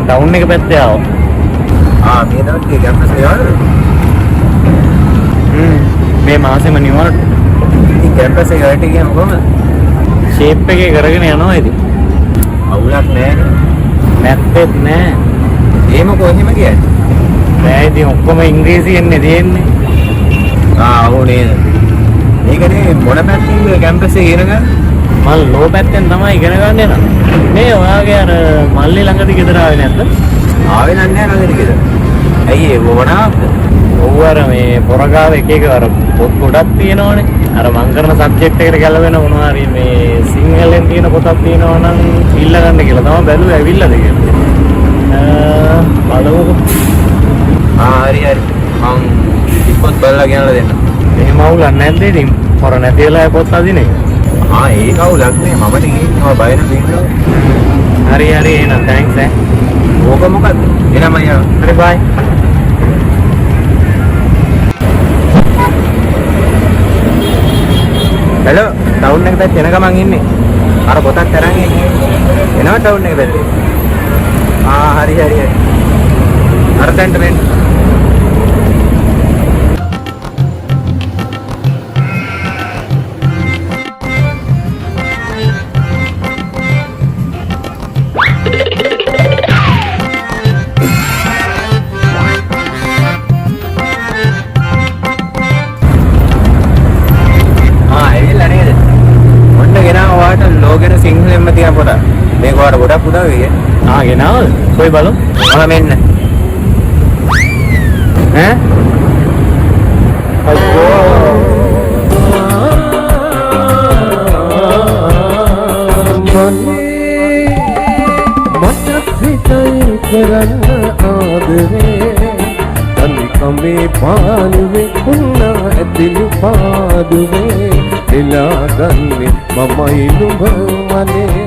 Town එක පැත්තේ ආවා. මේ දවස් කැම්පස් එක යවලද? මේ මාසෙම නිවනට. ඉතින් කැම්පස් එක යටි ගියාම කොහමද? ෂේප් එකේ කරගෙන යනවා ඉතින්. අවුලක් නැහැ. නැත්තේත් නෑ. එහෙම කොහෙම කියන්නේ? නෑ ඉතින් ඔක්කොම ඉංග්‍රීසියෙන්නේ තියෙන්නේ. ඔව් නේද. මේකනේ මොන පැත්තෙන්ද කැම්පස් එක ඉගෙන ගන්න? මල් ලෝ පැත්තෙන් තමයි ඉගෙන ගන්න යනවා. මේ ඔයාගේ අර මල්ලි ළඟදී ගෙදර ආවේ නැද්ද? ආවේ නැහැ ළඟදී ගෙදර. ඇයි ඒ වුණාද? ඔව් අර මේ පොරගාව එක එක අර පොත් ගොඩක් තියෙනවනේ. අර මං කරන සබ්ජෙක්ට් එකට ගැලවෙන මොනවා හරි මේ සිංහලෙන් තියෙන පොතක් තියෙනවා නම් ඉල්ල ගන්න කියලා තමයි බැලුවේ ඇවිල්ලාද කියලා. බලමුකෝ. හරි මං පොත් බලලා ගෙනලා දෙන්න. එහෙම අවුලක් නැද්ද ඉතින්? පොර නැති වෙලාවේ පොත් අදින එක. ඒක අවුලක් නේ. මම ටිකේ බය නැතිනවා. හරි එහෙනම් තෑන්ක්ස් ඈ. ඕක මොකද්ද? එනම අයියා. හරි බයි. හලෝ ටවුන් එක පැත්තේ එන ගමන් ඉන්නේ. අර පොතක් අරන් එනවා ටවුන් එක පැත්තේ. හරි. අර තැනට මෙන්න. ලෝකෙන සිංහලෙන්ම තියෙන පොත. මේක වඩා ගොඩක් පුදා වෙයි. ගෙනාවද? කොයි බලමු. මෙන්න. ඈ? අයියෝ. මට පිටයි කරන ආදරේ තනිකමේ පාළුවේ උන්නා ඇතිලු පාදුවේ එලා ගන්නේ මමයි නුඹ මනේ